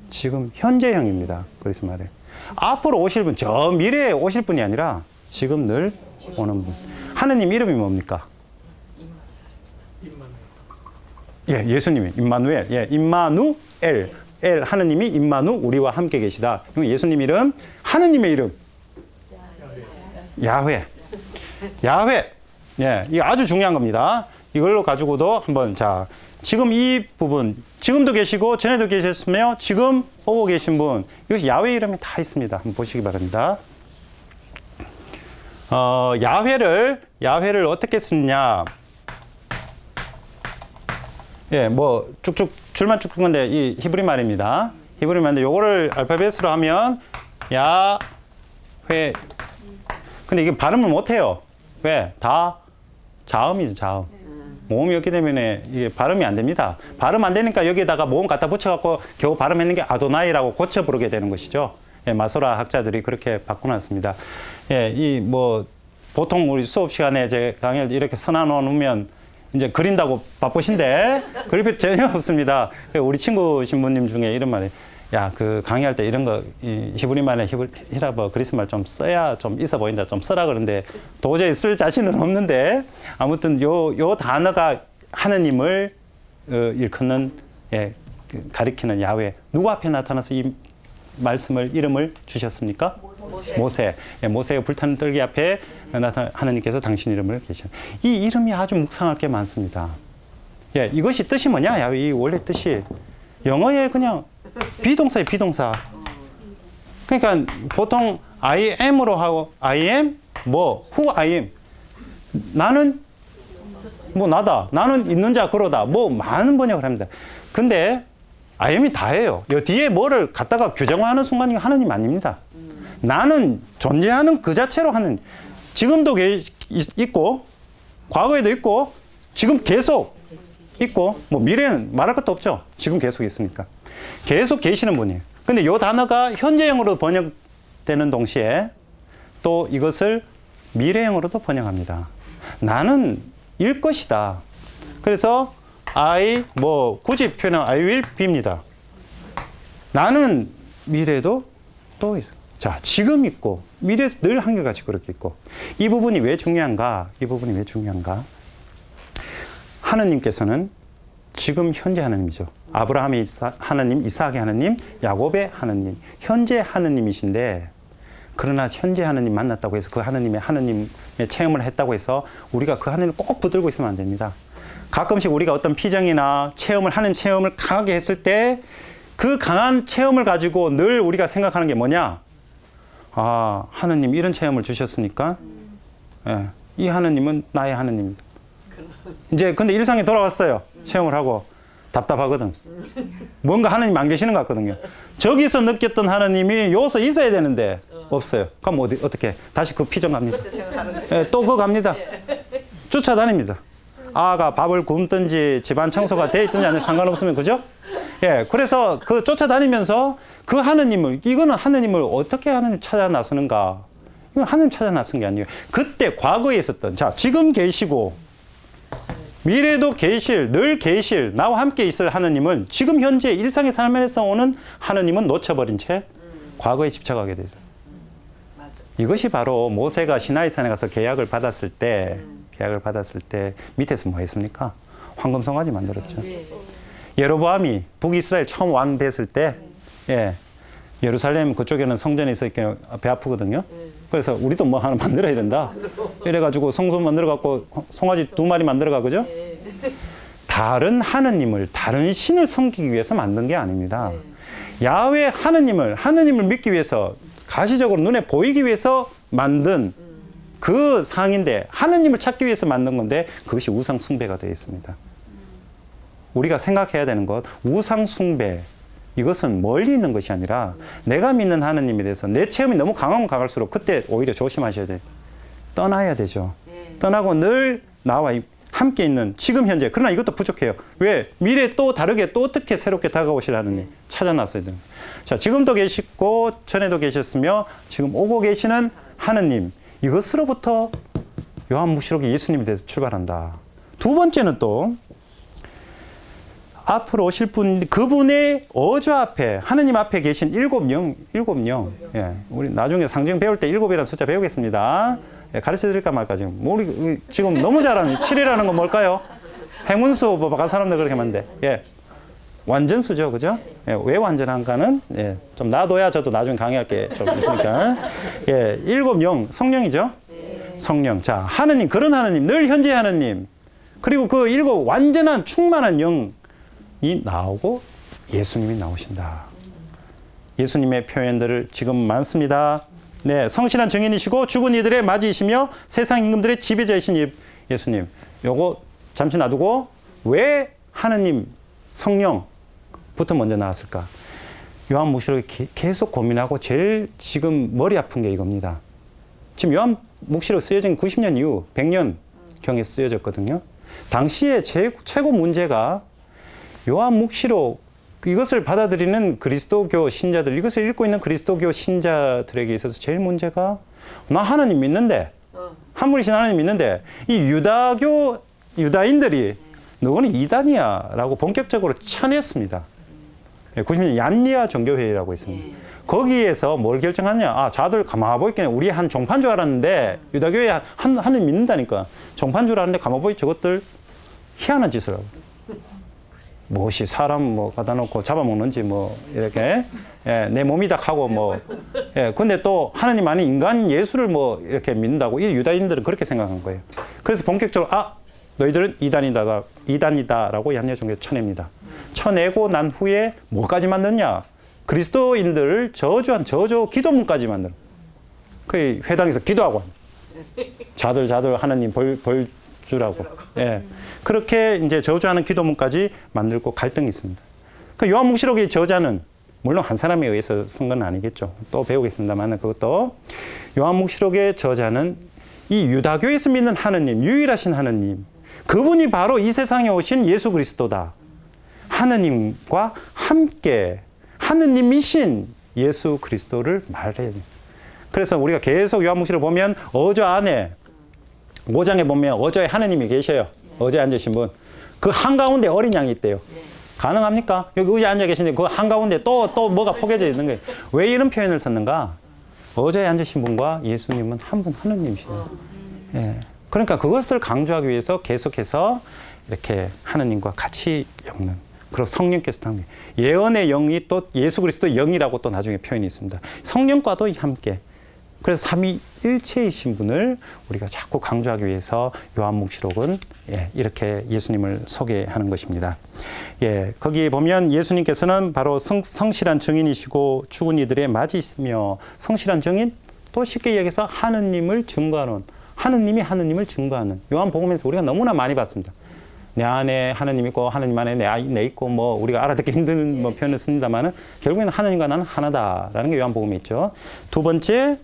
지금 현재형입니다. 그래서 말해 앞으로 오실 분, 저 미래에 오실 분이 아니라 지금 늘 오는 분. 하느님 이름이 뭡니까? 예, 예수님이 임마누엘. 예, 임마누엘. 하느님이 임마누, 우리와 함께 계시다. 예수님 이름, 하느님의 이름. 야훼. 야훼. 예, 이거 아주 중요한 겁니다. 이걸로 가지고도 한번, 자, 지금 이 부분, 지금도 계시고 전에도 계셨으며 지금 오고 계신 분, 이것이 야훼 이름이 다 있습니다. 한번 보시기 바랍니다. 야훼를 어떻게 쓰느냐? 예, 뭐 쭉쭉 줄만 쭉 끈 건데 이 히브리 말입니다. 히브리 말인데 요거를 알파벳으로 하면 야훼. 근데 이게 발음을 못 해요. 왜? 다 자음이죠, 자음. 모음이 없기 때문에 이게 발음이 안 됩니다. 발음 안 되니까 여기에다가 모음 갖다 붙여갖고 겨우 발음했는 게 아도나이라고 고쳐 부르게 되는 것이죠. 예, 마소라 학자들이 그렇게 바꿔놨습니다. 예, 이 뭐 보통 우리 수업 시간에 제 강의를 이렇게 써놔놓으면 이제 그린다고 바쁘신데 그릴 필요 전혀 없습니다. 우리 친구 신부님 중에 이런 말이, 야, 그 강의할 때 이런 거 히브리 말에 히라버 그리스 말 좀 써야 좀 있어 보인다, 좀 써라 그러는데 도저히 쓸 자신은 없는데, 아무튼 요 단어가 하느님을 일컫는, 예, 가리키는 야훼. 누구 앞에 나타나서 이 말씀을, 이름을 주셨습니까? 모세. 예, 모세의 불타는 떨기 앞에 하느님께서 당신 이름을 계시는. 이 이름이 아주 묵상할 게 많습니다. 예, 이것이 뜻이 뭐냐? 야훼, 이 원래 뜻이 영어에 그냥 비동사예요, 비동사. 그러니까 보통 I am으로 하고, I am 뭐, who I am. 나는 뭐 나다. 나는 있는 자 그러다. 뭐 많은 번역을 합니다. 근데 I am이 다예요. 여 뒤에 뭐를 갖다가 규정화하는 순간이 하느님 아닙니다. 나는 존재하는 그 자체로 하는, 지금도 있고 과거에도 있고 지금 계속 있고 뭐 미래는 말할 것도 없죠. 지금 계속 있으니까. 계속 계시는 분이에요. 근데 이 단어가 현재형으로 번역되는 동시에 또 이것을 미래형으로도 번역합니다. 나는 일 것이다. 그래서 I 뭐 굳이 표현은 I will be입니다. 나는 미래도 또 있어요. 자, 지금 있고 미래도 늘 한결같이 그렇게 있고 이 부분이 왜 중요한가? 이 부분이 왜 중요한가? 하느님께서는 지금 현재 하느님이죠. 아브라함의 하느님, 이삭의 하느님, 야곱의 하느님, 현재 하느님이신데 그러나 현재 하느님 만났다고 해서 그 하느님의 체험을 했다고 해서 우리가 그 하느님을 꼭 붙들고 있으면 안 됩니다. 가끔씩 우리가 어떤 피정이나 하는 체험을 강하게 했을 때 그 강한 체험을 가지고 늘 우리가 생각하는 게 뭐냐? 아, 하느님 이런 체험을 주셨으니까 예, 이 하느님은 나의 하느님입니다. 이제 근데 일상에 돌아왔어요. 체험을 하고 답답하거든. 뭔가 하느님 안 계시는 것 같거든요. 저기서 느꼈던 하느님이 여기서 있어야 되는데 없어요. 그럼 어떻게? 다시 그 피정 갑니다. 예, 또 그거 갑니다. 쫓아다닙니다. 아가 밥을 굶든지 집안 청소가 돼 있든지 아니면 상관없으면 그죠? 예, 그래서 그 쫓아다니면서 그 하느님을 이거는 하느님을 어떻게 하느님 찾아 나서는가? 이건 하느님 찾아 나선 게 아니에요. 그때 과거에 있었던 자 지금 계시고 미래도 늘 계실 나와 함께 있을 하느님은 지금 현재 일상의 삶에서 오는 하느님은 놓쳐버린 채 과거에 집착하게 되죠. 이것이 바로 모세가 시나이산에 가서 계약을 받았을 때 밑에서 뭐 했습니까? 황금송아지 만들었죠. 예로보암이 북이스라엘 처음 왕 됐을 때 예, 예루살렘 그쪽에는 성전에 있어 있게 배 아프거든요. 그래서 우리도 뭐 하나 만들어야 된다. 이래가지고 성소 만들어갖고 송아지 2마리 만들어가 그죠? 다른 하느님을 다른 신을 섬기기 위해서 만든 게 아닙니다. 야훼 하느님을 믿기 위해서 가시적으로 눈에 보이기 위해서 만든 그 상인데 하느님을 찾기 위해서 만든 건데 그것이 우상 숭배가 되어 있습니다. 우리가 생각해야 되는 것 우상 숭배 이것은 멀리 있는 것이 아니라 내가 믿는 하느님에 대해서 내 체험이 너무 강하면 강할수록 그때 오히려 조심하셔야 돼요. 떠나야 되죠. 떠나고 늘 나와 함께 있는 지금 현재. 그러나 이것도 부족해요. 왜? 미래 또 다르게 또 어떻게 새롭게 다가오실 하느님 찾아놨어야 됩니다. 자, 지금도 계시고 전에도 계셨으며 지금 오고 계시는 하느님 이것으로부터 요한묵시록이 예수님에 대해서 출발한다. 두 번째는 또 앞으로 오실 분, 그분의 어주 앞에, 하느님 앞에 계신 일곱 영. 예, 우리 나중에 상징 배울 때 7이라는 숫자 배우겠습니다. 예, 가르쳐 드릴까 말까 지금. 우리 지금 너무 잘하는 7이라는 건 뭘까요? 행운수, 바깥 사람들 그렇게 하는데. 예. 완전수죠, 그죠? 예, 왜 완전한가는, 예, 좀 놔둬야 저도 나중에 강의할 게 좀 있으니까. 예, 7영, 성령이죠? 성령. 자, 하느님, 그런 하느님, 늘 현재 하느님. 그리고 그 7 완전한 충만한 영이 나오고 예수님이 나오신다. 예수님의 표현들을 지금 많습니다. 네, 성실한 증인이시고 죽은 이들의 맞이이시며 세상 임금들의 지배자이신 예수님. 요거 잠시 놔두고 왜 하느님, 성령부터 먼저 나왔을까? 요한묵시록이 계속 고민하고 제일 지금 머리 아픈 게 이겁니다. 지금 요한묵시록 쓰여진 90년 이후 100년경에 쓰여졌거든요. 당시에 최고 문제가 요한묵시록 이것을 받아들이는 그리스도교 신자들, 이것을 읽고 있는 그리스도교 신자들에게 있어서 제일 문제가 나 하나님 믿는데 한 분이신 하나님 믿는데 이 유다인들이 너는 이단이야 라고 본격적으로 쳐냈습니다. 90년 얀니아 종교회의라고 있습니다. 거기에서 뭘 결정하냐? 자들 가만히 보이겠네. 우리 한 종파인 줄 알았는데 유다교회 하나님 믿는다니까. 종파인 줄 알았는데 가만히 보이 저것들 희한한 짓을 하고. 무엇이 사람 뭐 갖다 놓고 잡아먹는지 뭐 이렇게 예, 내 몸이다 하고 뭐 예, 근데 또 하나님 아닌 인간 예수를 뭐 이렇게 믿는다고 이 유다인들은 그렇게 생각한 거예요. 그래서 본격적으로 너희들은 이단이다라고 얀니아 종교 쳐냅니다. 쳐내고 난 후에 뭐까지 만드냐? 그리스도인들을 저주한 저주 기도문까지 만들어. 그 회당에서 기도하고 자들 하나님 벌 주라고. 예. 그렇게 이제 저주하는 기도문까지 만들고 갈등이 있습니다. 그 요한묵시록의 저자는 물론 한 사람에 의해서 쓴 건 아니겠죠. 또 배우겠습니다만 그것도 요한묵시록의 저자는 이 유다교에서 믿는 하느님, 유일하신 하느님, 그분이 바로 이 세상에 오신 예수 그리스도다. 하느님과 함께 하느님이신 예수 그리스도를 말해야 돼요. 그래서 우리가 계속 요한복음을 보면 어저 안에 5장에 보면 어저에 하느님이 계셔요. 어저에 앉으신 분. 그 한가운데 어린 양이 있대요. 가능합니까? 여기 의자에 앉아 계신데 그 한가운데 또 뭐가 포개져 있는 거예요. 왜 이런 표현을 썼는가? 어저에 앉으신 분과 예수님은 한 분 하느님이시네요. 예. 그러니까 그것을 강조하기 위해서 계속해서 이렇게 하느님과 같이 엮는. 그리고 성령께서 당면 예언의 영이 또 예수 그리스도의 영이라고 또 나중에 표현이 있습니다. 성령과도 함께. 그래서 삼위일체이신 분을 우리가 자꾸 강조하기 위해서 요한묵시록은 이렇게 예수님을 소개하는 것입니다. 거기에 보면 예수님께서는 바로 성실한 증인이시고 죽은 이들의 맞이시며 성실한 증인 또 쉽게 얘기해서 하느님을 증거하는 하느님이 하느님을 증거하는 요한복음에서 우리가 너무나 많이 봤습니다. 내 안에 하느님 있고 하느님 안에 내 있고 뭐 우리가 알아듣기 힘든 뭐 표현을 씁니다만은 결국에는 하느님과 나는 하나다라는 게 요한복음에 있죠. 두 번째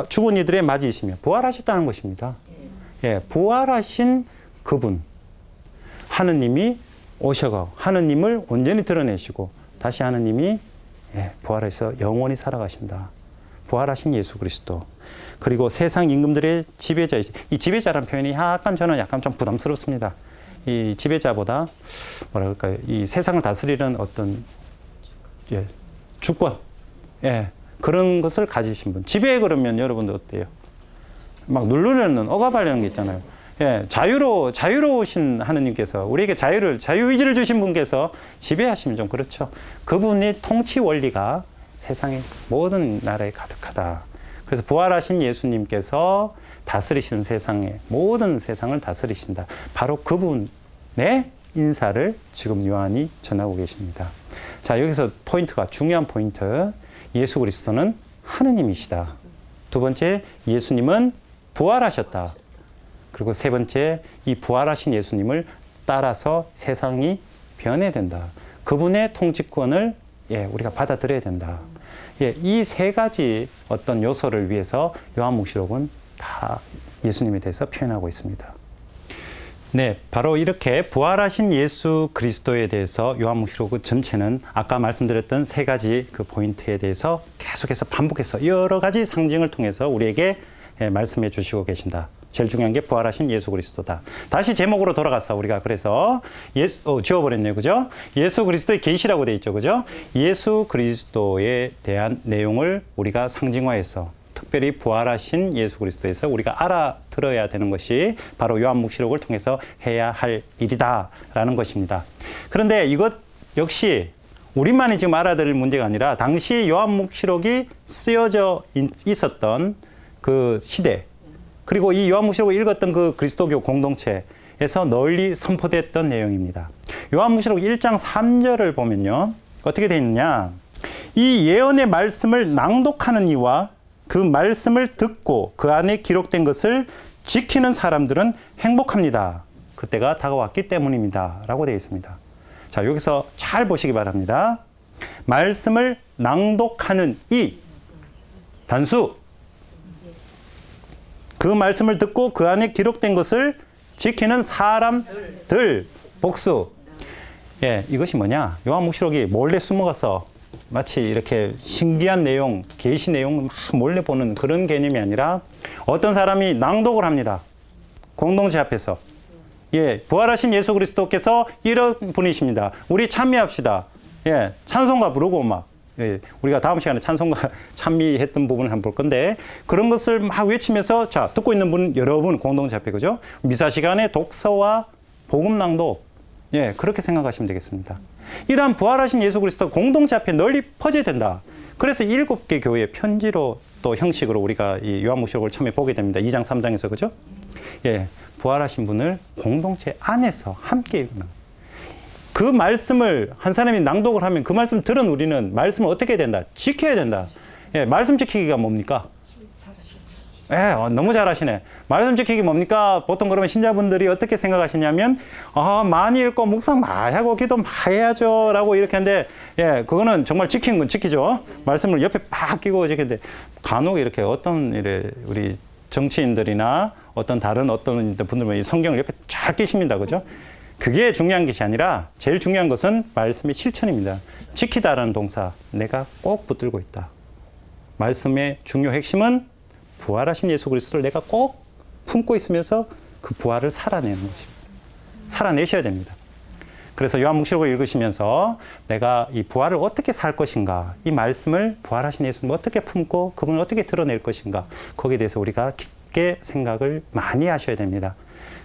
죽은 이들의 맞이시며 부활하셨다는 것입니다. 부활하신 그분 하느님이 오셔가 하느님을 온전히 드러내시고 다시 하느님이 부활해서 영원히 살아가신다. 부활하신 예수 그리스도. 그리고 세상 임금들의 지배자이시. 이 지배자라는 표현이 저는 약간 좀 부담스럽습니다. 이 지배자보다 뭐랄까요? 이 세상을 다스리는 어떤 주권, 그런 것을 가지신 분. 지배 그러면 여러분들 어때요? 막 누르려는 억압하려는 게 있잖아요. 자유로우신 하느님께서 우리에게 자유의지를 주신 분께서 지배하시면 좀 그렇죠. 그분의 통치 원리가 세상의 모든 나라에 가득하다. 그래서 부활하신 예수님께서 다스리시는 모든 세상을 다스리신다. 바로 그분의 인사를 지금 요한이 전하고 계십니다. 자, 여기서 중요한 포인트. 예수 그리스도는 하느님이시다. 두 번째, 예수님은 부활하셨다. 그리고 세 번째, 이 부활하신 예수님을 따라서 세상이 변해된다. 그분의 통치권을 우리가 받아들여야 된다. 이 세 가지 어떤 요소를 위해서 요한묵시록은 다 예수님에 대해서 표현하고 있습니다. 바로 이렇게 부활하신 예수 그리스도에 대해서 요한묵시록 전체는 아까 말씀드렸던 세 가지 그 포인트에 대해서 계속해서 반복해서 여러 가지 상징을 통해서 우리에게 말씀해 주시고 계신다. 제일 중요한 게 부활하신 예수 그리스도다. 다시 제목으로 돌아갔어. 우리가 그래서 지워버렸네요. 그죠? 예수 그리스도의 계시라고 돼 있죠. 그죠? 예수 그리스도에 대한 내용을 우리가 상징화해서 특별히 부활하신 예수 그리스도에서 우리가 알아들어야 되는 것이 바로 요한묵시록을 통해서 해야 할 일이다라는 것입니다. 그런데 이것 역시 우리만이 지금 알아들을 문제가 아니라 당시 요한묵시록이 쓰여져 있었던 그 시대, 그리고 이 요한묵시록을 읽었던 그 그리스도교 공동체에서 널리 선포됐던 내용입니다. 요한묵시록 1장 3절을 보면요. 어떻게 되어 있느냐. 이 예언의 말씀을 낭독하는 이와 그 말씀을 듣고 그 안에 기록된 것을 지키는 사람들은 행복합니다. 그때가 다가왔기 때문입니다. 라고 되어 있습니다. 자, 여기서 잘 보시기 바랍니다. 말씀을 낭독하는 이 단수. 그 말씀을 듣고 그 안에 기록된 것을 지키는 사람들 복수. 이것이 뭐냐? 요한묵시록이 몰래 숨어가서 마치 이렇게 신기한 내용, 계시 내용을 막 몰래 보는 그런 개념이 아니라 어떤 사람이 낭독을 합니다. 공동체 앞에서. 부활하신 예수 그리스도께서 이런 분이십니다. 우리 찬미합시다. 찬송가 부르고 막. 우리가 다음 시간에 찬송가 찬미했던 부분을 한번 볼 건데 그런 것을 막 외치면서 자, 듣고 있는 분 여러분 공동체 앞에 그죠? 미사 시간에 독서와 복음 낭독 그렇게 생각하시면 되겠습니다. 이러한 부활하신 예수 그리스도 공동체 앞에 널리 퍼져야 된다. 그래서 7개 교회 편지로 또 형식으로 우리가 이 요한묵시록을 처음에 보게 됩니다. 2장 3장에서 그죠? 부활하신 분을 공동체 안에서 함께 읽는 그 말씀을 한 사람이 낭독을 하면 그 말씀 들은 우리는 말씀을 어떻게 해야 된다? 지켜야 된다. 말씀 지키기가 뭡니까? 너무 잘하시네. 말씀 지키기 뭡니까? 보통 그러면 신자분들이 어떻게 생각하시냐면 많이 읽고 묵상 많이 하고 기도 많이 해야죠 라고 이렇게 하는데 그거는 정말 지키는 건 지키죠. 말씀을 옆에 팍 끼고 지키는데 간혹 이렇게 어떤 일에 우리 정치인들이나 어떤 다른 어떤 분들 보면 성경을 옆에 쫙 끼십니다. 그죠? 그게 중요한 것이 아니라 제일 중요한 것은 말씀의 실천입니다. 지키다라는 동사, 내가 꼭 붙들고 있다. 말씀의 중요 핵심은 부활하신 예수 그리스도를 내가 꼭 품고 있으면서 그 부활을 살아내는 것입니다. 살아내셔야 됩니다. 그래서 요한묵시록을 읽으시면서 내가 이 부활을 어떻게 살 것인가, 이 말씀을 부활하신 예수님을 어떻게 품고 그분을 어떻게 드러낼 것인가, 거기에 대해서 우리가 깊게 생각을 많이 하셔야 됩니다.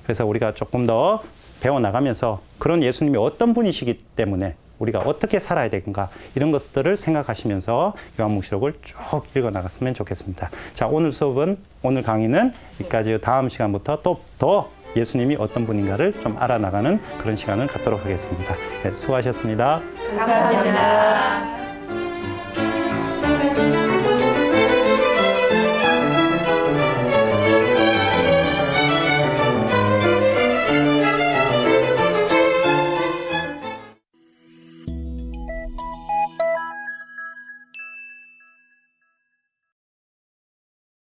그래서 우리가 조금 더 배워나가면서 그런 예수님이 어떤 분이시기 때문에 우리가 어떻게 살아야 되는가, 이런 것들을 생각하시면서 요한묵시록을 쭉 읽어나갔으면 좋겠습니다. 자, 오늘 수업은, 오늘 강의는 여기까지. 다음 시간부터 또 더 예수님이 어떤 분인가를 좀 알아나가는 그런 시간을 갖도록 하겠습니다. 네, 수고하셨습니다. 감사합니다.